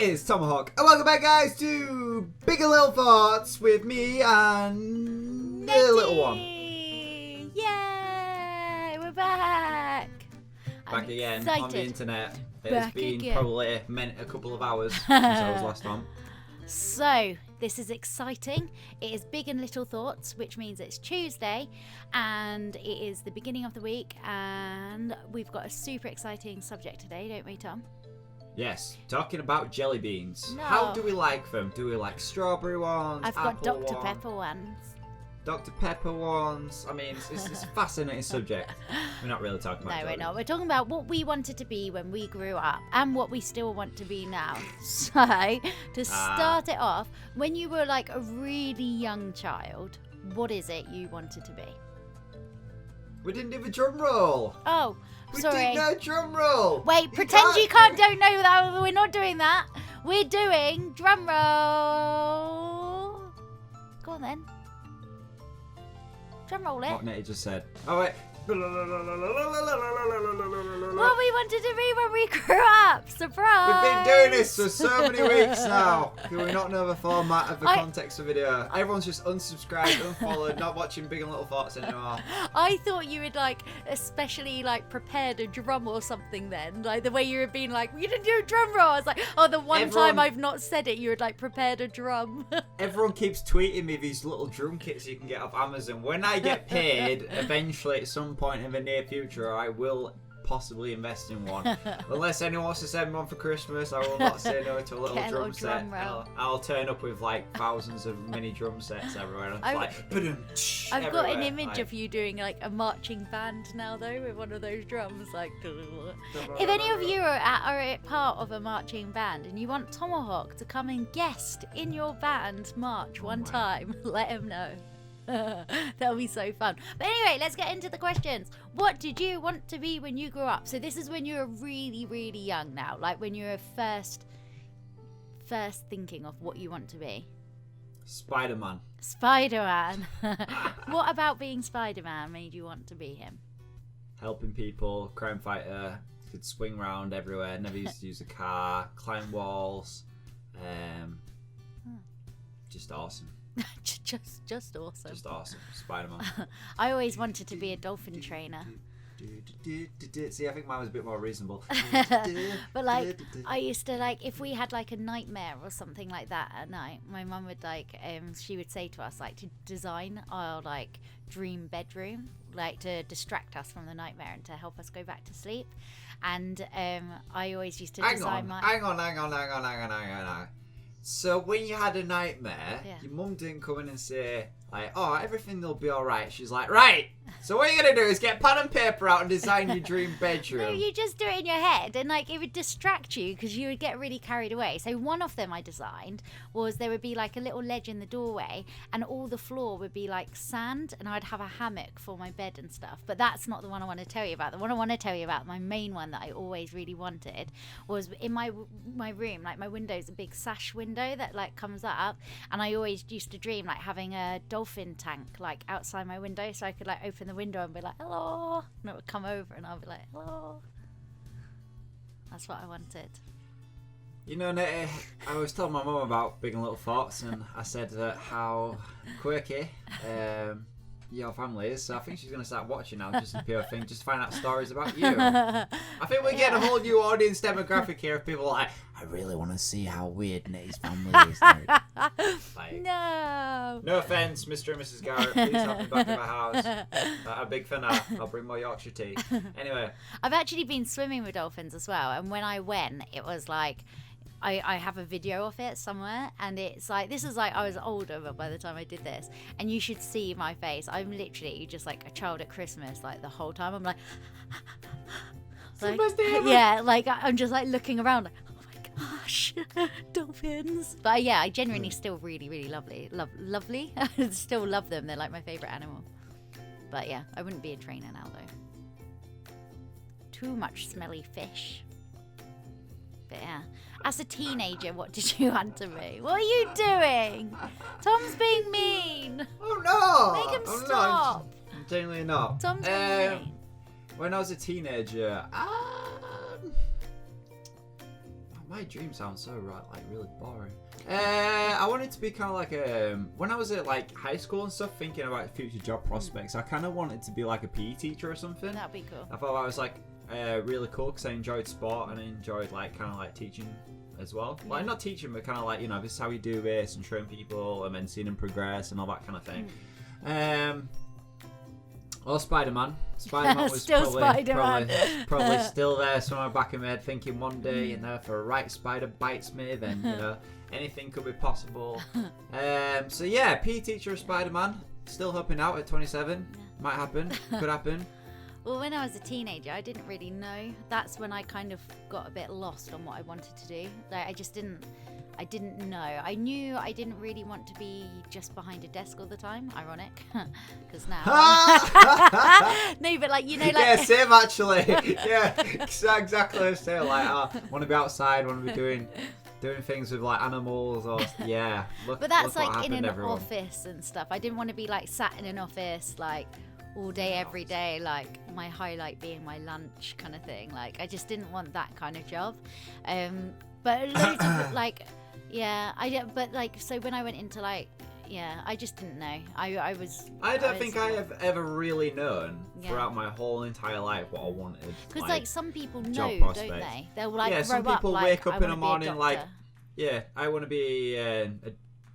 is Tomohawk, and welcome back, guys, to Big and Little Thoughts with me and Netty! the little one. Yay! We're back! Back again excited. on the internet. It's Back been again. probably a couple of hours since I was last on. So, this is exciting. It is Big and Little Thoughts, which means it's Tuesday, and it is the beginning of the week, and we've got a super exciting subject today, don't we, Tom? Yes, talking about jelly beans. No. How do we like them? Do we like strawberry ones? I've got apple Dr. one, Pepper ones. Dr. Pepper ones. I mean, it's a fascinating subject. We're not really talking about No, we're jelly not. We're talking about what we wanted to be when we grew up and what we still want to be now. So, to start it off, when you were like a really young child, what is it you wanted to be? We didn't do a drum roll. Oh, We sorry. did no drum roll. Wait, pretend you don't know that. We're not doing that. We're doing drum roll. Go on then. Drum roll it. What Netty just said. Oh wait. What we wanted to be when we grew up. Surprise. We've been doing this for so many weeks now. Do we not know the format of the context of video? Everyone's just unsubscribed, unfollowed, not watching Big and Little Thoughts anymore. I thought you had like especially like prepared a drum or something then. Like the way you were being like, you didn't do a drum roll. I was like, oh, the one time I've not said it, you had like prepared a drum. Everyone keeps tweeting me these little drum kits you can get off Amazon. When I get paid, eventually at some point in the near future, I will possibly invest in one. Unless anyone wants to send me one for Christmas, I will not say no to a little drum set. I'll turn up with like thousands of mini drum sets everywhere. And I've got an image of you doing like a marching band now though with one of those drums like. If any of you are part of a marching band and you want Tomohawk to come and guest in your band march one time, let him know. That'll be so fun. But anyway, let's get into the questions. What did you want to be when you grew up? So this is when you were really, really young now, like when you were first thinking of what you want to be. Spider-Man. Spider-Man. What about being Spider-Man made you want to be him? Helping people, crime fighter, could swing around everywhere, never used to use a car, climb walls. Just awesome. just awesome. Just awesome. Spider-Man. I always wanted to be a dolphin trainer. See, I think mine was a bit more reasonable. But like, I used to like, if we had like a nightmare or something like that at night, my mum would like, she would say to us like to design our like dream bedroom, like to distract us from the nightmare and to help us go back to sleep. And I always used to design Hang on. So when you had a nightmare, your mum didn't come in and say, like, oh, everything will be alright. She's like, right, so what you're going to do is get pen and paper out and design your dream bedroom. No, you just do it in your head and like it would distract you because you would get really carried away. So one of them I designed was there would be like a little ledge in the doorway and all the floor would be like sand and I'd have a hammock for my bed and stuff. But that's not the one I want to tell you about. The one I want to tell you about, my main one that I always really wanted, was in my room, like my window's a big sash window that like comes up, and I always used to dream like having a dolphin tank like outside my window so I could like open the window and be like, hello, and it would come over and I'll be like, hello. That's what I wanted. You know, Netty, I was telling my mum about Big and Little Thoughts, and I said how quirky your family is, so I think she's going to start watching now, just a pure thing, just to find out stories about you. I think we're getting a whole new audience demographic here of people like, I really want to see how weird Netty's family is. Like, no offence, Mr. and Mrs. Garrett, please have me back at my house. I'm big fan of. I'll bring more Yorkshire tea. Anyway. I've actually been swimming with dolphins as well, and when I went, it was like, I have a video of it somewhere, and it's like, this is like, I was older by the time I did this, and you should see my face. I'm literally just like a child at Christmas, like the whole time. I'm like, yeah, like I'm just like looking around, like, oh my gosh, dolphins. But yeah, I genuinely still really, really lovely. I still love them. They're like my favorite animal. But yeah, I wouldn't be a trainer now though. Too much smelly fish. But yeah. As a teenager, what did you want to be? What are you doing? Tom's being mean. Oh no! Make him stop. I'm genuinely not. Tom's being mean. When I was a teenager, I My dream sounds so really boring. I wanted to be kind of like when I was at like high school and stuff, thinking about future job prospects. I kind of wanted to be like a PE teacher or something. That'd be cool. I thought that was like really cool because I enjoyed sport and I enjoyed like kind of like teaching as well. Like not teaching, but kind of like, you know, this is how you do this and train people and then seeing them progress and all that kind of thing. Well, Spider-Man. Spider-Man was Still Spider-Man. probably still there somewhere back in my head, thinking one day, you know, if a right spider bites me, then, you know, anything could be possible. So yeah, PE teacher of Spider-Man. Still hoping out at 27. Might happen. Could happen. Well, when I was a teenager, I didn't really know. That's when I kind of got a bit lost on what I wanted to do. Like, I didn't know. I knew I didn't really want to be just behind a desk all the time. Ironic, because now. No, but like, you know, like. Yeah, same actually. Yeah, exactly the same. Like, want to be outside, want to be doing things with like animals or yeah. But that's like in an office and stuff. I didn't want to be like sat in an office like all day, every day, like my highlight being my lunch kind of thing. Like, I just didn't want that kind of job. But loads of like. Yeah, I did, but like, so when I went into like, yeah, I just didn't know. I don't think I have ever really known throughout my whole entire life what I wanted. Because like some people know, don't they? They'll like grow some people up, wake like, up in the morning like, yeah, I want to be a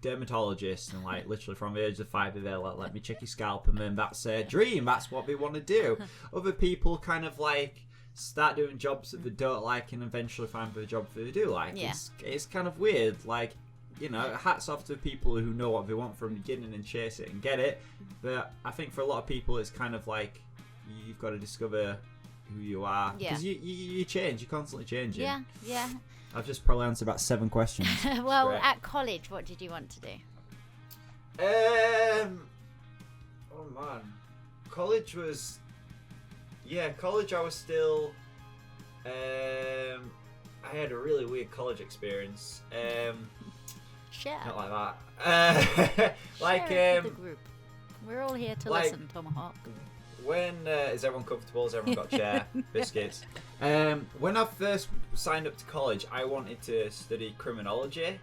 dermatologist, and like literally from the age of 5 they're like, let me check your scalp, and then that's a dream. That's what they want to do. Other people kind of like start doing jobs that they don't like and eventually find the job that they do like. Yeah. It's kind of weird. Like, you know, hats off to people who know what they want from the beginning and chase it and get it. But I think for a lot of people it's kind of like you've got to discover who you are. Because you change. You're constantly changing. Yeah. I've just probably answered about 7 questions. Well, at college, what did you want to do? Oh man. College I was still I had a really weird college experience. Share. Not like that. Like Share with the group. We're all here to listen, Tomohawk. When is everyone comfortable? Has everyone got chair, biscuits? When I first signed up to college, I wanted to study criminology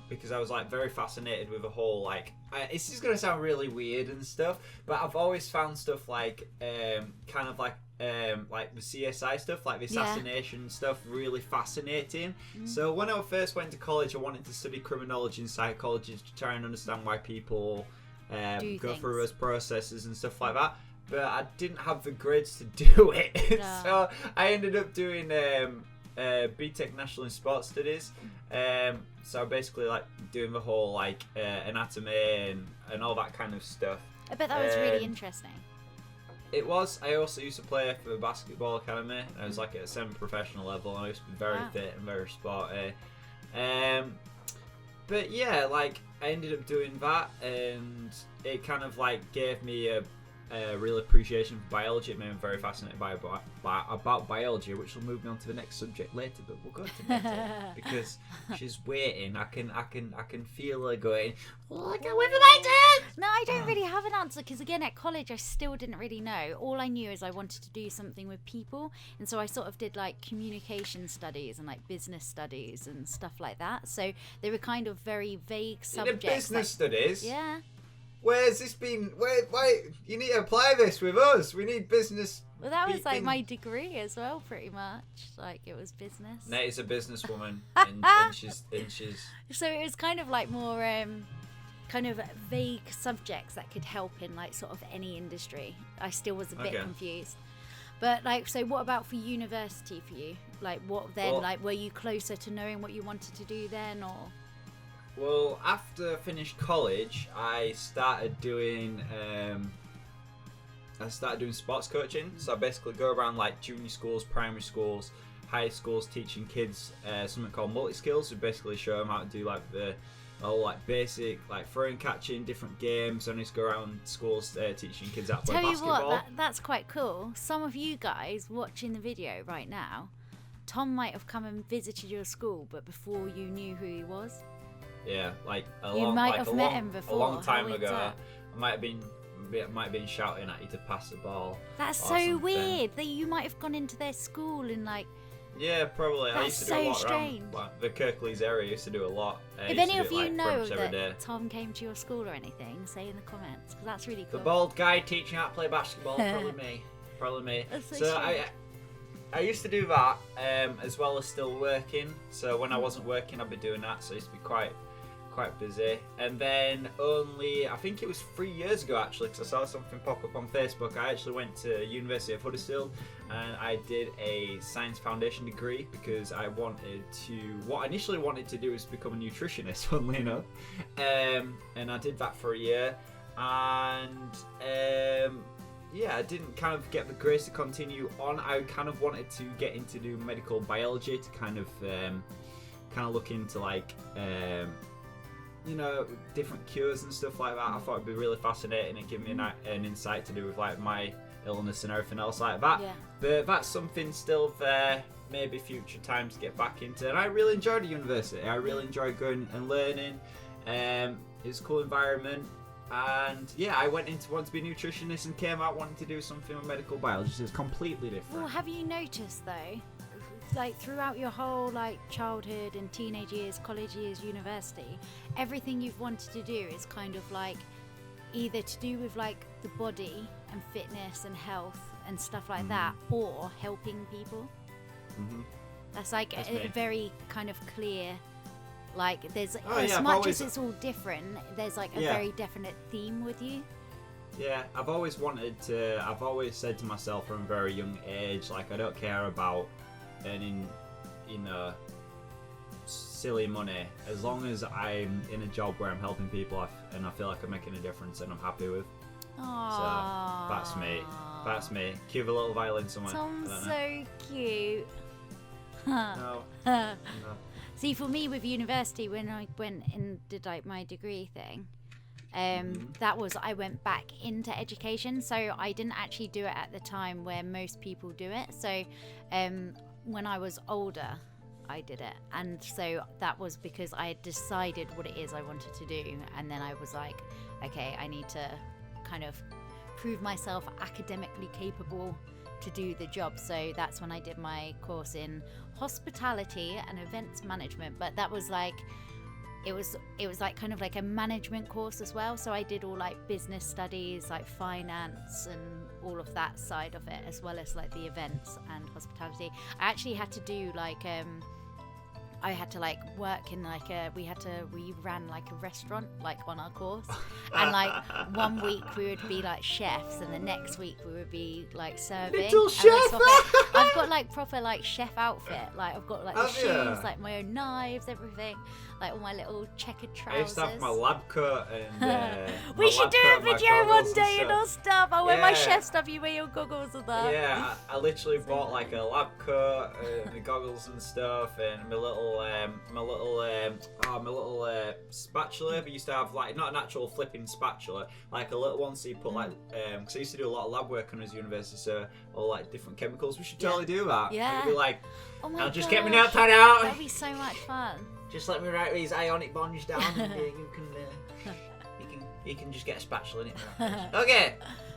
because I was like very fascinated with the whole like. It's just gonna sound really weird and stuff, but I've always found stuff like kind of like the CSI stuff, like the assassination stuff, really fascinating. So when I first went to college, I wanted to study criminology and psychology to try and understand why people go through those processes and stuff like that. But I didn't have the grades to do it, no. So I ended up doing BTEC National in Sports Studies. So basically like doing the whole like anatomy and all that kind of stuff. I bet that was really interesting. It was. I also used to play for the basketball academy. I was like at a semi-professional level, and I used to be very fit and very sporty. But yeah, like I ended up doing that, and it kind of like gave me a real appreciation for biology. It made me very fascinated about biology, which will move me on to the next subject later. But we'll go to Netty because she's waiting. I can feel her going. Look at with my turn. No, I don't really have an answer because again at college I still didn't really know. All I knew is I wanted to do something with people, and so I sort of did like communication studies and like business studies and stuff like that. So they were kind of very vague subjects. Business studies. Yeah. Where's this been? Wait! You need to apply this with us. We need business. Well, that was like my degree as well, pretty much. Like it was business. Netty's a businesswoman, and she's. So it was kind of like more kind of vague subjects that could help in like sort of any industry. I still was a bit confused. But like, so what about for university for you? Like, what then? Well, like, were you closer to knowing what you wanted to do then, or? Well, after I finished college, I started doing sports coaching. So I basically go around like junior schools, primary schools, high schools, teaching kids something called multi-skills. We basically show them how to do like the whole like basic like throwing, catching, different games. I used to go around schools teaching kids how to play basketball. Tell you what, that's quite cool. Some of you guys watching the video right now, Tom might have come and visited your school, but before you knew who he was. Yeah, like a long time ago, I might have been shouting at you to pass the ball. That's so weird that you might have gone into their school and like Yeah, probably. I used to do a so lot strange. around like, the Kirklees area. I used to do a lot. If any of you know that Tom came to your school or anything, say in the comments, because that's really cool. The bald guy teaching how to play basketball, probably me. Probably me. That's So I used to do that as well as still working. So when I wasn't working, I'd be doing that. So I used to be quite busy. And then I think it was 3 years ago actually, because I saw something pop up on Facebook. I actually went to University of Huddersfield and I did a science foundation degree because I what I initially wanted to do was become a nutritionist, funnily enough. And I did that for a year. And yeah, I didn't kind of get the grace to continue on. I kind of wanted to get into do medical biology to kind of look into like different cures and stuff like that. I thought it'd be really fascinating and give me an insight to do with like my illness and everything else like that. Yeah. But that's something still there, maybe future time to get back into. And I really enjoyed the university. I really enjoyed going and learning. It was a cool environment. And yeah, I went into wanting to be a nutritionist and came out wanting to do something with medical biology. So it's completely different. Well, have you noticed though, like throughout your whole like childhood and teenage years, college years, university, everything you've wanted to do is kind of like either to do with like the body and fitness and health and stuff like that, or helping people. That's like a very kind of clear, like there's as much as it's all different, there's like a very definite theme with you. Yeah, I've always said to myself from a very young age, like I don't care about earning, silly money, as long as I'm in a job where I'm helping people and I feel like I'm making a difference and I'm happy with. Aww. So that's me. Cue a little violin somewhere. Tom's so cute. No. See, for me with university, when I went and did like my degree thing, that was, I went back into education, so I didn't actually do it at the time where most people do it. So when I was older, I did it, and so that was because I had decided what it is I wanted to do, and then I was like, okay, I need to kind of prove myself academically capable to do the job. So that's when I did my course in hospitality and events management. But that was like, it was like kind of like a management course as well. So I did all like business studies, like finance and all of that side of it, as well as like the events and hospitality. I actually had to do like I had to like work in like we ran like a restaurant like on our course, and like 1 week we would be like chefs and the next week we would be like serving. Little chef! I've got like proper like chef outfit, like I've got like the shoes, like my own knives, everything, like all my little checkered trousers. I used to have my lab coat and we should do a video one day in our stuff. I'll wear my chef stuff, you wear your goggles and that. Yeah, I literally bought like a lab coat, my goggles and stuff, and my little spatula. We used to have like, not an actual flipping spatula, like a little one, so you put like because I used to do a lot of lab work on his university, so all like different chemicals. We should totally do that. Yeah. It'd be like, oh my I'll just get my notepad out. That'd be so much fun. Just let me write these ionic bonds down, and you can just get a spatula in it. Okay.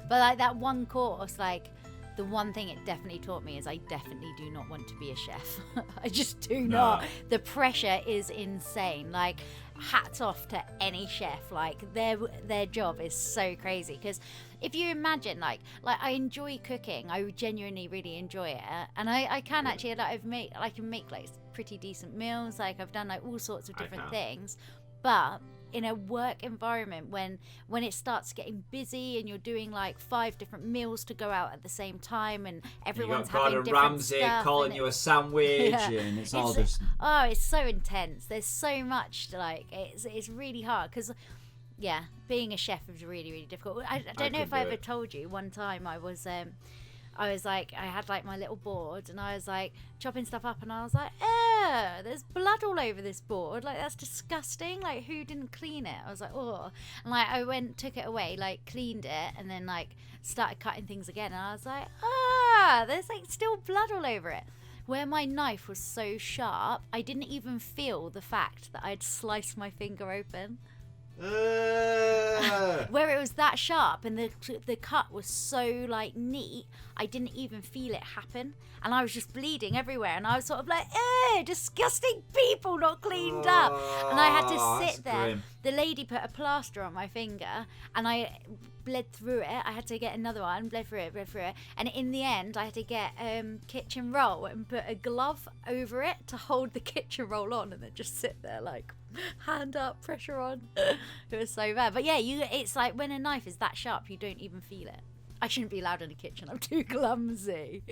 But like that one course, like the one thing it definitely taught me is I definitely do not want to be a chef. I just do not. The pressure is insane. Like, hats off to any chef. Like, their job is so crazy. Because if you imagine, like I enjoy cooking. I genuinely really enjoy it, and I can actually I can make like pretty decent meals. Like I've done like all sorts of different things, but in a work environment when it starts getting busy and you're doing like 5 different meals to go out at the same time and everyone's having different Ramsay stuff calling you a sandwich and it's all just it's so intense. There's so much like it's really hard because being a chef is really, really difficult. I don't know if I ever told you, one time I was like, I had like my little board and I was like chopping stuff up and I was like, there's blood all over this board. Like, that's disgusting. Like, who didn't clean it? I was like, oh. And like, I took it away, like cleaned it and then like started cutting things again. And I was like, there's like still blood all over it. Where my knife was so sharp, I didn't even feel the fact that I'd sliced my finger open. Where it was that sharp and the cut was so like neat, I didn't even feel it happen, and I was just bleeding everywhere, and I was sort of like, disgusting people not cleaned up, and I had to sit there. Grim. The lady put a plaster on my finger, and I bled through it. I had to get another one, bled through it, and in the end I had to get kitchen roll and put a glove over it to hold the kitchen roll on, and then just sit there like hand up, pressure on. It was so bad. But yeah, it's like when a knife is that sharp, you don't even feel it. I shouldn't be allowed in the kitchen, I'm too clumsy.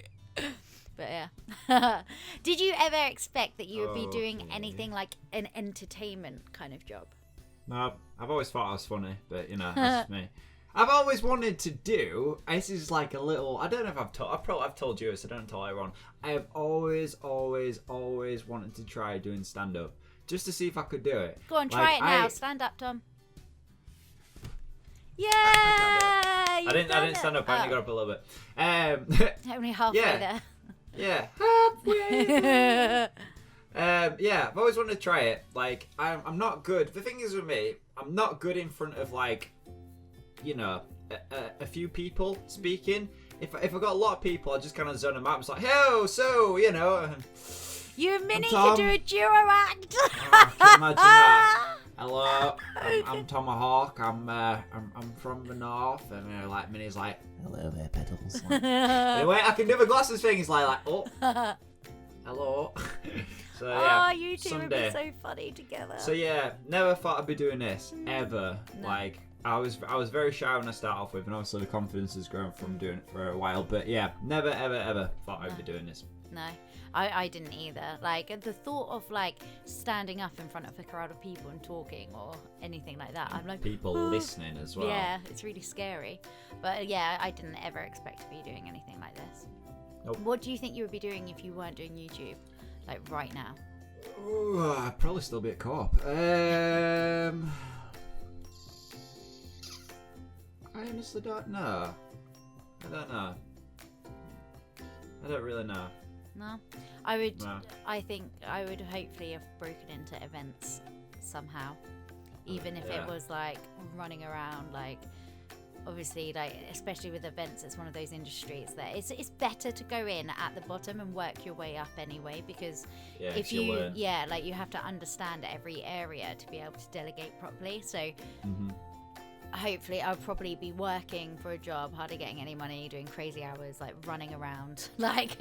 But yeah. Did you ever expect that you would be doing anything like an entertainment kind of job? No, I've always thought I was funny, but you know, that's just me. I've always wanted to do. This is like a little. I don't know if I've told you this. I don't tell everyone. I have always wanted to try doing stand up, just to see if I could do it. Go on, try it now. Stand up, Tom. Yeah. I didn't stand up. I only got up a little bit. Only halfway there. Yeah, halfway there. Yeah, I've always wanted to try it. Like, I'm not good. The thing is with me, I'm not good in front of like, you know, a few people speaking. If I got a lot of people, I just kind of zone them out. It's like, hey, so you know. You and Minnie could do a duo act. Oh, can you imagine that? Hello, I'm Tomohawk. I'm from the north, and like Minnie's like, hello there, pedals. Like, anyway, I can do the glasses thing. It's like oh, hello. So yeah, you two would be so funny together. So yeah, never thought I'd be doing this ever. No. Like I was very shy when I started off with, and obviously the confidence has grown from doing it for a while. But yeah, never ever thought I'd be doing this. No, I didn't either. Like the thought of like standing up in front of a crowd of people and talking or anything like that, I'm like people listening as well. Yeah, it's really scary. But yeah, I didn't ever expect to be doing anything like this. Nope. What do you think you would be doing if you weren't doing YouTube, like right now? Ooh, I'd probably still be at co-op. I honestly don't know. I don't know. I don't really know. No, I would. No. I think I would hopefully have broken into events somehow, even if it was like running around. Like, obviously, like especially with events, it's one of those industries that it's better to go in at the bottom and work your way up anyway, because if you learn. Like you have to understand every area to be able to delegate properly. So. Mm-hmm. Hopefully I'll probably be working for a job, hardly getting any money, doing crazy hours, like running around, like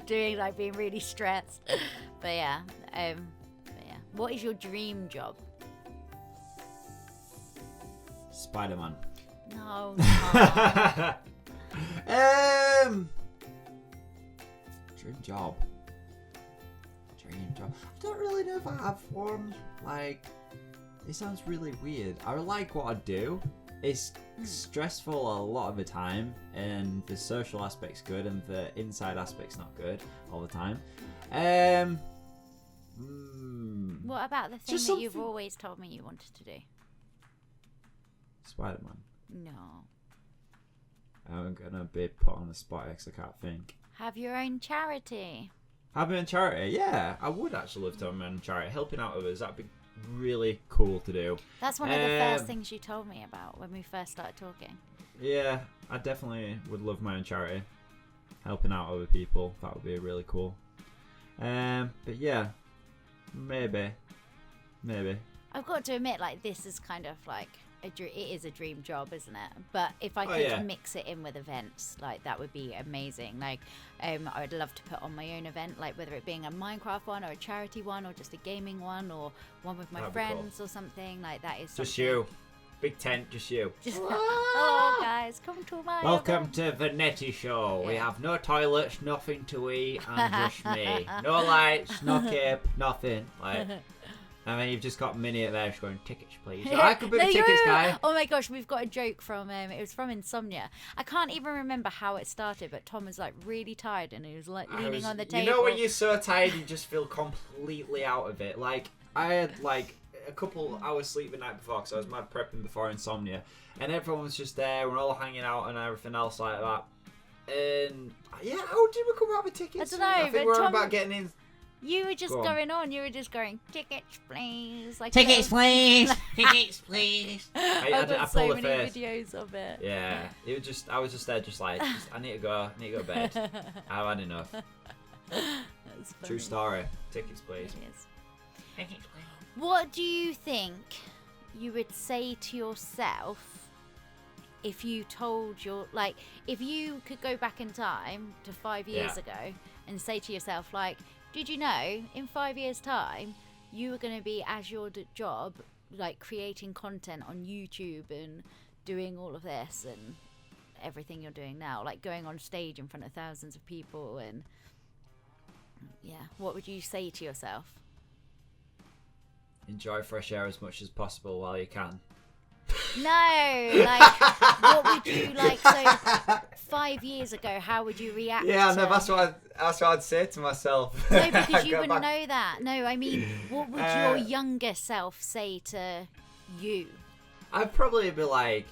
doing like being really stressed. But yeah. What is your dream job? Spider-Man. No. Dream job. I don't really know if I have one. Like. It sounds really weird. I like what I do. It's stressful a lot of the time, and the social aspect's good, and the inside aspect's not good all the time. What about the thing that you've always told me you wanted to do? Spider-Man. No. I'm gonna be put on the spot because I can't think. Have your own charity. Have my own charity? Yeah, I would actually love to have my own charity. Helping out others, that'd be really cool to do. That's one of the first things you told me about when we first started talking. Yeah, I definitely would love my own charity. Helping out other people, that would be really cool. But yeah, maybe. I've got to admit, like, this is kind of like it is a dream job, isn't it? But if I could mix it in with events, like that would be amazing. Like I would love to put on my own event, like whether it being a Minecraft one or a charity one or just a gaming one or one with my friends or something. Like that is just you. Big tent, just you. Hello guys, come to my Welcome to the Netty Show. We have no toilets, nothing to eat, and just me. No lights, no cape, nothing. Like I mean, you've just got Minnie at there just going, tickets, please. So I could be the tickets guy. Oh my gosh, we've got a joke from, it was from Insomnia. I can't even remember how it started, but Tom was like really tired and he was like leaning on the table. You know when you're so tired you just feel completely out of it? Like, I had like a couple hours sleep the night before because I was mad prepping before Insomnia. And everyone was just there, we're all hanging out and everything else like that. And yeah, how did we come out with tickets? I don't know. I think we're about getting in. You were just Go on. going on. You were just going, tickets, please. Like Tickets, please. Tickets, please. I've got so pulled a many face. videos of it. Yeah, I was just there, just like, I need to go to bed. I've had enough. That's funny. True story. Tickets, please. It is. Tickets, please. What do you think you would say to yourself if you told if you could go back in time to 5 years Yeah. ago and say to yourself, like, did you know in 5 years' time you were going to be, as your job, like creating content on YouTube and doing all of this and everything you're doing now, like going on stage in front of thousands of people, and what would you say to yourself? Enjoy fresh air as much as possible while you can. No, like, what would you like? So 5 years ago, how would you react? Yeah, to... no, that's what I'd say to myself. No, because you Go wouldn't back. know that. No, I mean, what would your younger self say to you? I'd probably be like,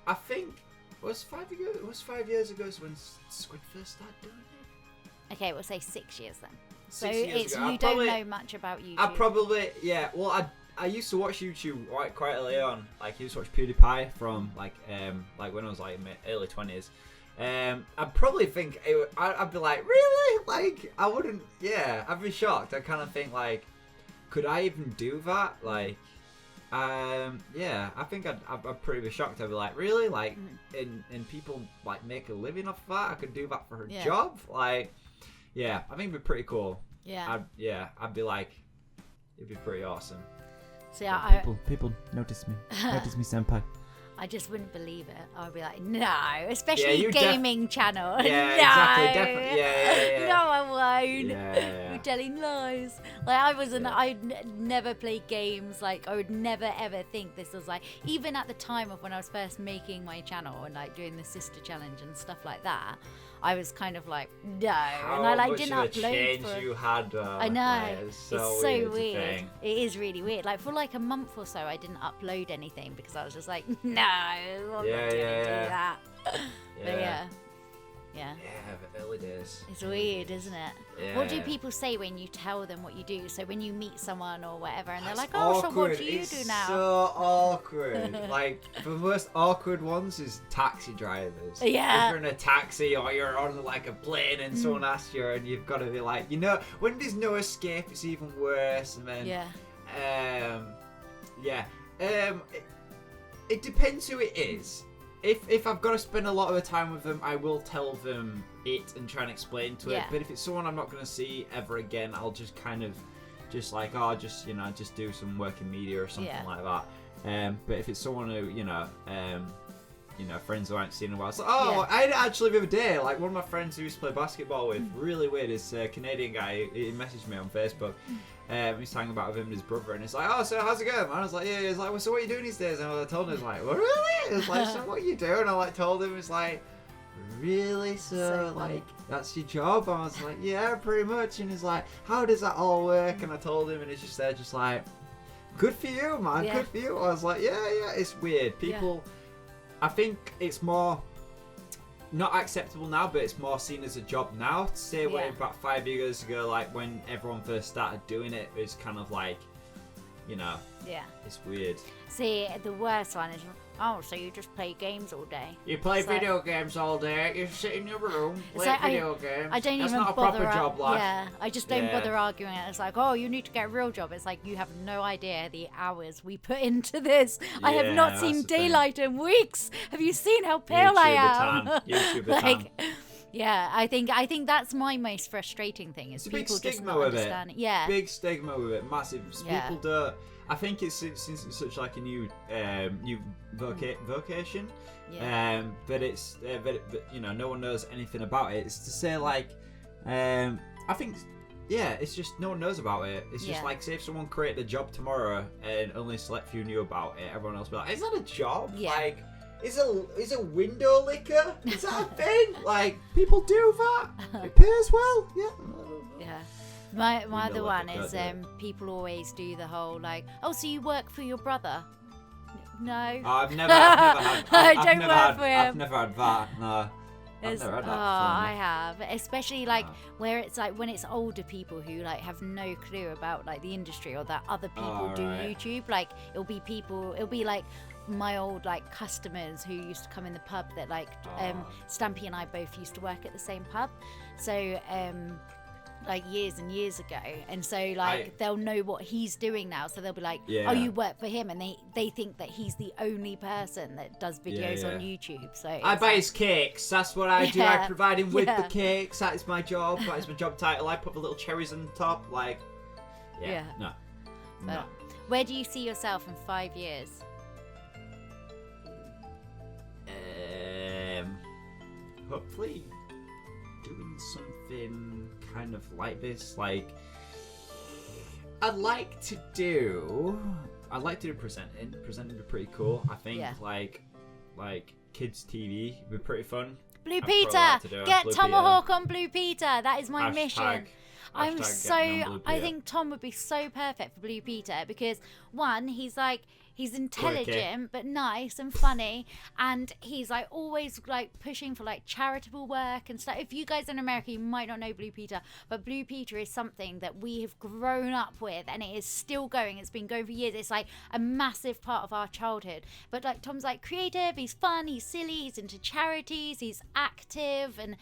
I think it was 5 years ago when Squid first started doing it. Okay, we'll say 6 years then. So 6 years it's ago. you don't know much about YouTube. I probably, yeah. Well, I used to watch YouTube quite early on. Like, I used to watch PewDiePie from like when I was like in my early 20s. I'd probably think I'd be like, really? Like, I wouldn't. Yeah, I'd be shocked. I kind of think like, could I even do that? Like, yeah, I think I'd pretty be shocked. I'd be like, really? Like, and people like make a living off of that? I could do that for a job? Like, yeah, I think it'd be pretty cool. Yeah. I'd be like, it'd be pretty awesome. So yeah, People notice me. Notice me, senpai. I just wouldn't believe it. I'd be like, no, especially you gaming channel. Yeah, no. exactly, definitely. Yeah. No, I won't. Yeah. You're telling lies. Like, I'd never play games. Like, I would never ever think this was like, even at the time of when I was first making my channel and like doing the sister challenge and stuff like that, I was kind of like, no. How and I much didn't of a upload change for... you had. I know. Like, it's so weird. To think. It is really weird. Like, for like a month or so, I didn't upload anything because I was just like, no, I'm not gonna do that. But yeah. Yeah, the early days. It's weird, isn't it? Yeah. What do people say when you tell them what you do? So when you meet someone or whatever, and they're That's like, "Oh, so what awkward. do you It's do now?" so awkward. Like, the most awkward ones is taxi drivers. Yeah. If you're in a taxi or you're on like a plane and someone asks you, and you've got to be like, when there's no escape, it's even worse. And then, it depends who it is. If I've got to spend a lot of the time with them, I will tell them it and try and explain to it. But if it's someone I'm not going to see ever again, I'll just kind of just do some work in media or something like that. But if it's someone who, friends who I haven't seen in a while, it's like, I actually the other day, like one of my friends who used to play basketball with, really weird, is a Canadian guy. He messaged me on Facebook. He's talking about him and his brother, and it's like, oh, so how's it going? And I was like, yeah. He's like, well, so what are you doing these days? And I told him, it's like, well, really? It's like, so what are you doing? And I like told him, it's like, really? So like, that's your job? And I was like, yeah, pretty much. And he's like, how does that all work? And I told him, and it's just there, just like, good for you, man. Yeah. Good for you. I was like, yeah, it's weird. People, I think it's more not acceptable now, but it's more seen as a job now. To say way about 5 years ago, like when everyone first started doing it, it was kind of like, it's weird. See, the worst one is, oh, so you just play games all day? You play video games all day. You sit in your room, play video games. I don't That's even not a bother. proper job, like. Yeah, I just don't bother arguing it. It's like, oh, you need to get a real job. It's like, you have no idea the hours we put into this. I have not that's seen the thing. daylight in weeks. Have you seen how pale I am? YouTuber tan. Yeah, I think that's my most frustrating thing is It's a big people just stigma not with it. understanding. Yeah, Big stigma with it, massive. Yeah. People don't. I think it's since it's such like a new vocation. Yeah. But it's but no one knows anything about it. It's to say like, I think. Yeah, it's just no one knows about it. It's just like, say if someone created a job tomorrow and only a select few knew about it, everyone else would be like, is that a job? Yeah. Like, is a window licker? Is that a thing? Like, people do that. It pays well. Yeah. Yeah. My other know one what is they people always do the whole like, oh, so you work for your brother? No. I've never had. I don't work for him. I've never had that. No. I've never had that before. I have, especially like Wow. where it's like when it's older people who like have no clue about like the industry or that other people Oh, do right. YouTube. Like it'll be like my old like customers who used to come in the pub that like Stampy and I both used to work at the same pub. So like years and years ago, and so like they'll know what he's doing now, so they'll be like, Yeah. oh, you work for him, and they think that he's the only person that does videos Yeah, on yeah. YouTube. So I it's buy like- his cakes. That's what I do. I Yeah, provide him with yeah. the cakes. That is my job. That is my job title. I put the little cherries on top. Like, Yeah. No. But where do you see yourself in 5 years? Hopefully doing something kind of like this. Like, I'd like to do presenting. Presenting would be pretty cool. I think Yeah. like kids TV would be pretty fun. Blue I'd probably Peter, like to do it. get Blue Tomahawk on Blue Peter. That is my mission. Hashtag get me on Blue I Peter. think Tom would be so perfect for Blue Peter because one, he's intelligent but nice and funny, and he's like always like pushing for like charitable work and stuff. If you guys in America, you might not know Blue Peter, but Blue Peter is something that we have grown up with, and it is still going. It's been going for years. It's like a massive part of our childhood. But like Tom's like creative, he's fun, he's silly, he's into charities, he's active, and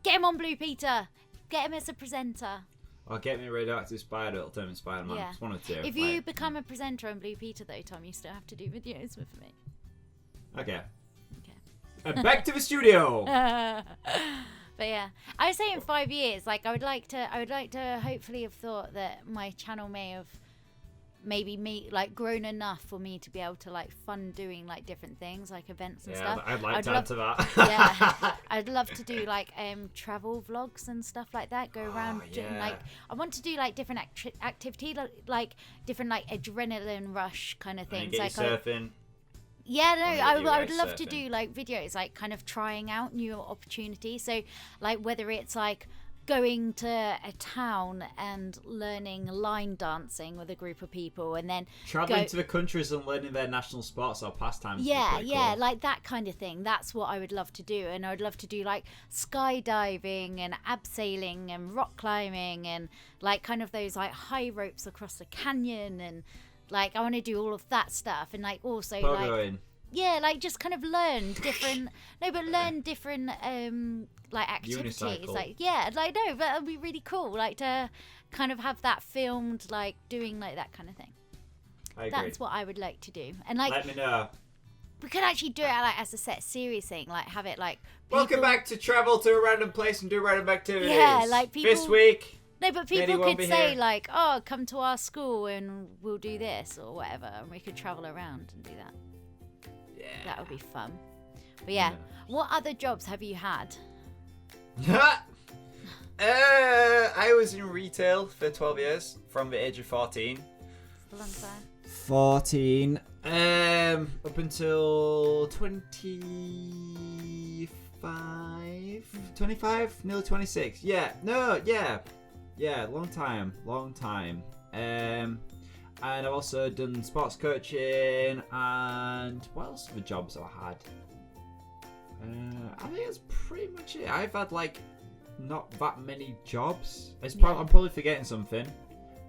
get him on Blue Peter. Get him as a presenter. Or get me a radioactive spider. It'll turn me Spider-Man. Yeah. It's one or two. If you become a presenter on Blue Peter, though, Tom, you still have to do videos with me. Okay. Okay. And back to the studio. But yeah, I would say in 5 years, like I would like to hopefully have thought that my channel may have like grown enough for me to be able to like fund doing like different things like events and stuff. I'd like to add to that. Yeah, I'd love to do like travel vlogs and stuff like that. Go around doing yeah. like I want to do like different activity like different like adrenaline rush kind of And things. get Like you surfing. yeah, no, Wanna I get you would guys love to surfing. do like videos, like kind of trying out new opportunities. So, like whether it's like going to a town and learning line dancing with a group of people, and then Traveling to the countries and learning their national sports or pastimes. yeah, cool. like that kind of thing. That's what I would love to do, and I'd love to do like skydiving and abseiling and rock climbing and like kind of those like high ropes across the canyon, and like I want to do all of that stuff, and like also like. Pogoing. Yeah, like just kind of learn different like activities. Unicycle. Like yeah, like no, but it'd be really cool. Like to kind of have that filmed, like doing like that kind of thing. I agree. That's what I would like to do. And like Let me know. we could actually do it like as a set series thing, like have it like Welcome people- back to travel to a random place and do random activities. Yeah, like This people- week. No, but Netty people won't could be say here. like, "Oh, come to our school and we'll do this or whatever," and we could travel around and do that. Yeah. That would be fun. But yeah, what other jobs have you had? I was in retail for 12 years from the age of 14. A long time. 14. Up until 25, nearly 26. Yeah, long time. And I've also done sports coaching, and what else are the jobs I had? I think that's pretty much it. I've had like not that many jobs. I'm probably forgetting something.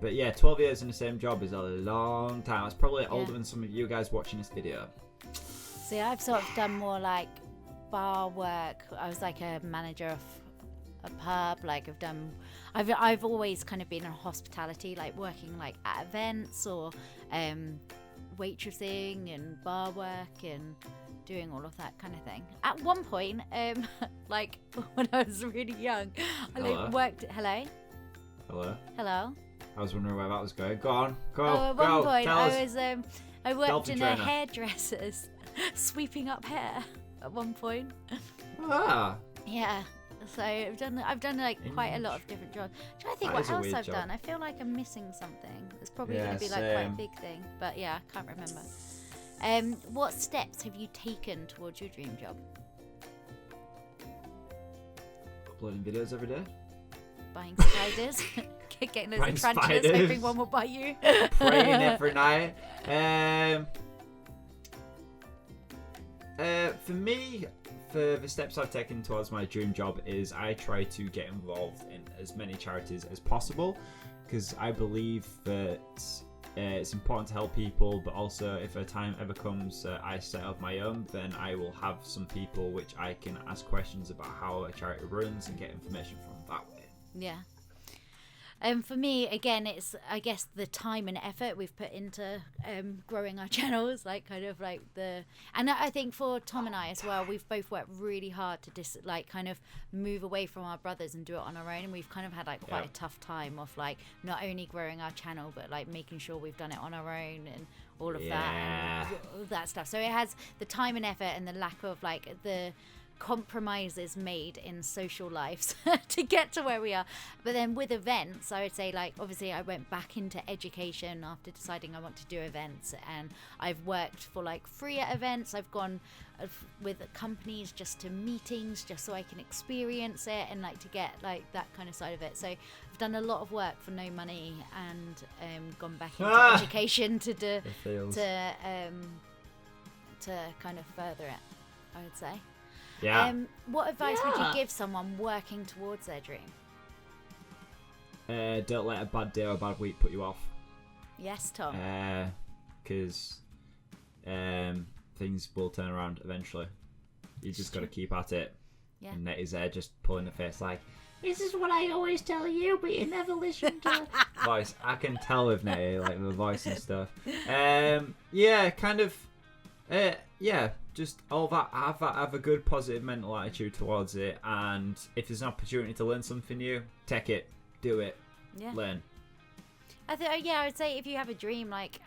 But yeah, 12 years in the same job is a long time. I was probably older than some of you guys watching this video. See, I've sort of done more like bar work. I was like a manager of a pub. Like I've always kind of been in hospitality, like working like at events or waitressing and bar work and doing all of that kind of thing. At one point, like when I was really young, I like, Hello? worked. Hello. Hello? I was wondering where that was going. Go on. Go. Oh, at go. one point, Tell I us. was I worked Dolphin in a trainer. hairdresser's, sweeping up hair. At one point, Ah. yeah. So I've done like quite a lot of different jobs. I'm trying to think That what is a else weird I've job. done. I feel like I'm missing something. It's probably Yeah, going to be like quite a same. big thing, but yeah, I can't remember. What steps have you taken towards your dream job? Uploading videos every day. Buying spiders, getting those Buying tarantulas, spiders. hoping one will bite you. Praying every night. For me, for the steps I've taken towards my dream job is I try to get involved in as many charities as possible, because I believe that it's important to help people, but also if a time ever comes I set up my own, then I will have some people which I can ask questions about how a charity runs and get information from that way. Yeah. For me, again, it's, I guess, the time and effort we've put into growing our channels, like kind of like and I think for Tom and I as well, we've both worked really hard to kind of move away from our brothers and do it on our own, and we've kind of had like quite a tough time of like not only growing our channel but like making sure we've done it on our own and all of that and all that stuff. So it has the time and effort and the lack of like the compromises made in social lives to get to where we are. But then with events, I would say, like, obviously I went back into education after deciding I want to do events, and I've worked for like free events. I've gone with companies just to meetings just so I can experience it and like to get like that kind of side of it. So I've done a lot of work for no money and gone back into education to kind of further it, I would say. Yeah. What advice would you give someone working towards their dream? Don't let a bad day or a bad week put you off. Yes, Tom. Because things will turn around eventually. You just got to keep at it. Yeah. And Netty's there just pulling the face like, This is what I always tell you, but you never listen to it. voice. I can tell with Netty, like the voice and stuff. Yeah, kind of. Yeah, just all that. Have a good positive mental attitude towards it, and if there's an opportunity to learn something new, take it, do it, learn. I would say if you have a dream, like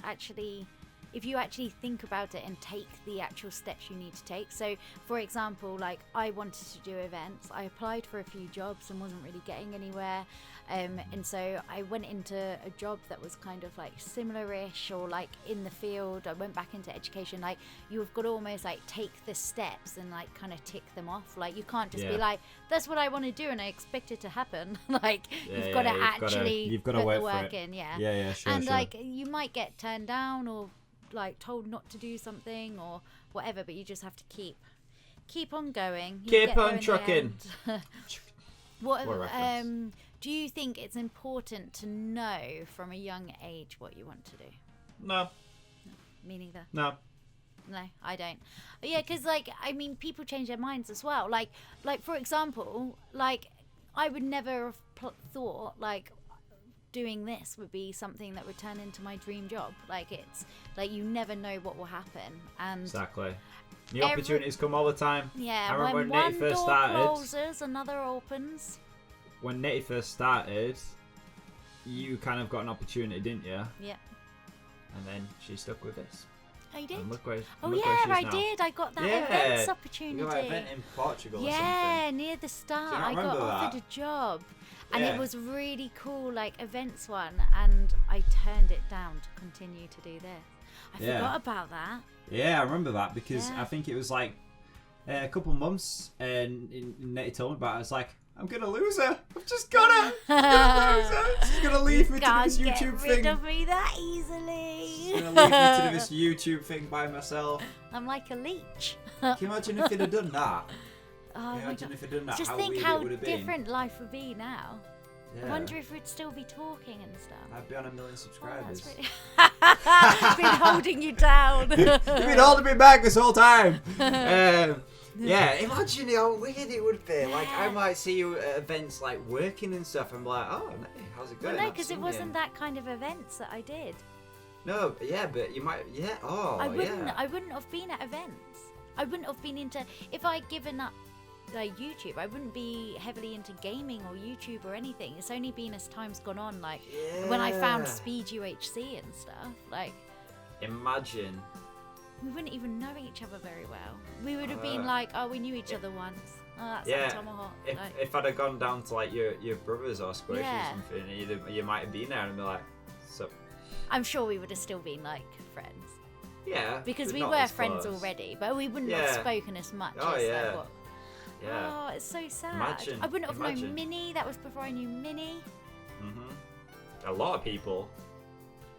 if you actually think about it and take the actual steps you need to take. So, for example, like I wanted to do events. I applied for a few jobs and wasn't really getting anywhere. And so I went into a job that was kind of like similar-ish or like in the field. I went back into education. Like you've got to almost like take the steps and like kind of tick them off. Like you can't just be like, that's what I want to do and I expect it to happen. Like you've got to actually put the work in. Yeah, sure. And like you might get turned down or like told not to do something or whatever, but you just have to keep on going. Keep on trucking. What do you think it's important to know from a young age what you want to do? No. Me neither. No, I don't. Yeah, because like I mean, people change their minds as well. Like for example, like I would never have thought like doing this would be something that would turn into my dream job. Like it's like you never know what will happen, and exactly. New opportunities come all the time. Yeah, I remember when Netty one first door started. closes, another opens. When Netty first started, you kind of got an opportunity, didn't you? Yeah. And then she stuck with this. Oh, you did? And look where Oh she yeah, is I now. did. I got that events opportunity. You got an event in Portugal or Yeah, something. near the start, Do you not I got remember offered that? a job, and Yeah. it was really cool, like events one, and I turned it down to continue to do this. I forgot about that. Yeah, I remember that because Yeah. I think it was like a couple months, and Netty told me about it. I was like, I'm gonna lose her. I've just got her. I'm gonna lose her. She's gonna leave me to do this Can't YouTube get rid thing. of me that easily. She's gonna leave me to do this YouTube thing by myself. I'm like a leech. Can you imagine if you'd have done that? Oh Can you my imagine God. if you'd done that? Just how think weird how it would have been. different life would be now. Yeah. I wonder if we'd still be talking and stuff. I'd be on 1 million Oh, subscribers. that's really... I've been holding you down. You've been holding me back this whole time. Yeah, imagine how weird it would be. Like, I might see you at events like working and stuff and be like, oh, Netty, how's it going? Well, no, I've because it seen wasn't you. that kind of events that I did. No, yeah, but you might, yeah, oh, I wouldn't. yeah. I wouldn't have been at events. I wouldn't have been into. If I'd given up like YouTube, I wouldn't be heavily into gaming or YouTube or anything. It's only been as time's gone on, like when I found Yeah. Speed UHC and stuff. Like Imagine. we wouldn't even know each other very well. We would have been like, oh, we knew each other once. Oh, that's Yeah, like Tomohawk. Like, if I'd have gone down to like your brothers or Squishy Yeah. or something, you might have been there and be like, so, I'm sure we would have still been like friends yeah. because but we not were as friends close. already, but we wouldn't have Yeah. spoken as much. Oh, as yeah. like, what. Yeah. Oh, it's so sad. Imagine- I wouldn't have known imagine. Minnie. That was before I knew Minnie. A lot of people.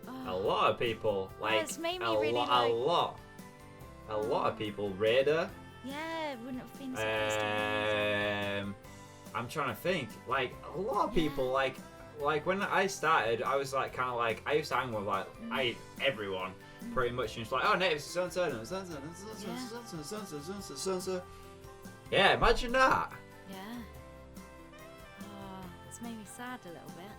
Oh. A lot of people. Like it's made me a really lot. like- A lot of people. Raider. Yeah, it wouldn't have been supposed to. I'm trying to think. Like a lot of people, like when I started, I was like kind of like I used to hang with like everyone pretty much. And it's like, oh, natives, so. Yeah, imagine that. Yeah. Oh, it's made me sad a little bit.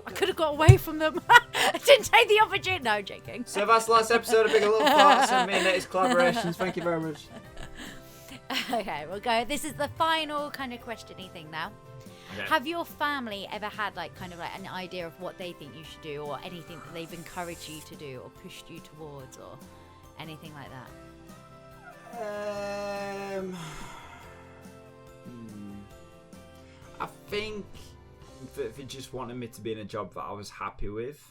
I could have got away from them. I didn't take the opportunity. No, joking. So that's the last episode of Big and Little Thoughts and me and Netty's collaborations. Thank you very much. Okay, we'll go. This is the final kind of questiony thing now. Okay. Have your family ever had like kind of like an idea of what they think you should do, or anything that they've encouraged you to do or pushed you towards, or anything like that? I think they just wanted me to be in a job that I was happy with.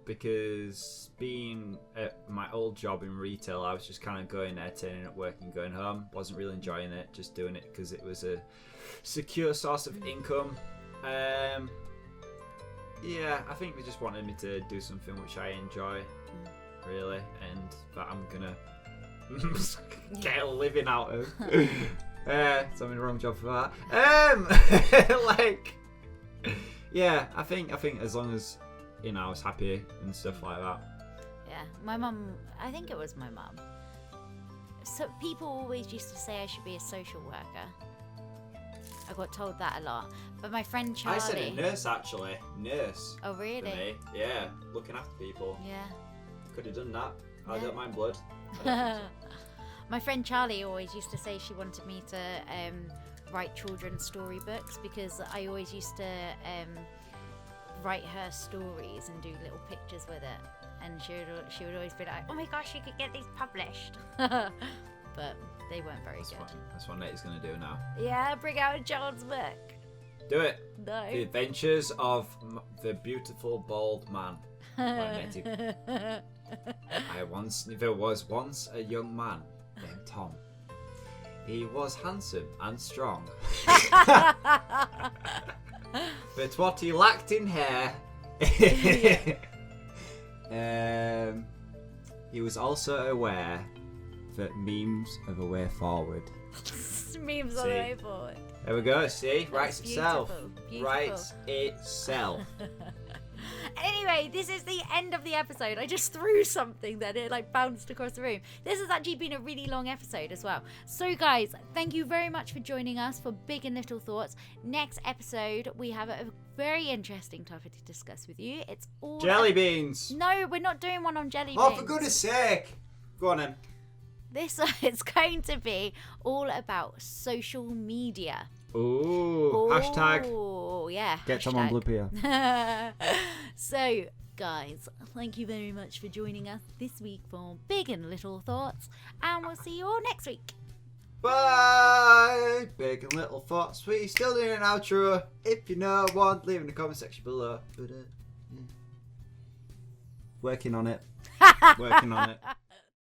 Because being at my old job in retail, I was just kind of going there, turning up, working, going home. Wasn't really enjoying it, just doing it because it was a secure source of income. Yeah, I think they just wanted me to do something which I enjoy, really, and that I'm gonna get a living out of. So I'm in the wrong job for that. Like, yeah, I think as long as I was happy and stuff like that. Yeah, my mum. I think it was my mum. So people always used to say I should be a social worker. I got told that a lot. But my friend Charlie. I said a nurse actually. Nurse. Oh really? For me. Yeah, looking after people. Yeah. Could have done that. Yeah. I don't mind blood. My friend Charlie always used to say she wanted me to write children's storybooks because I always used to write her stories and do little pictures with it, and she would always be like, oh my gosh, you could get these published. But they weren't very good. That's what Netty's gonna do now. Yeah, bring out a child's book. Do it. No. The Adventures of the Beautiful Bald Man by Netty. There was once a young man named Tom. He was handsome and strong. But what he lacked in hair. He was also aware that memes are the way forward. Memes are the way forward. There we go, see? That's Writes itself. Beautiful. Writes itself. Anyway, this is the end of the episode. I just threw something that it like bounced across the room. This has actually been a really long episode as well. So guys, thank you very much for joining us for Big and Little Thoughts. Next episode, we have a very interesting topic to discuss with you. It's all Jelly beans. No, we're not doing one on jelly beans. Oh, for goodness sake. Go on then. This is going to be all about social media. Ooh, hashtag. Oh, yeah. Get someone blue here. So, guys, thank you very much for joining us this week for Big and Little Thoughts, and we'll see you all next week. Bye! Big and Little Thoughts. We still doing an outro. If you know one, leave in the comment section below. Working on it. Working on it.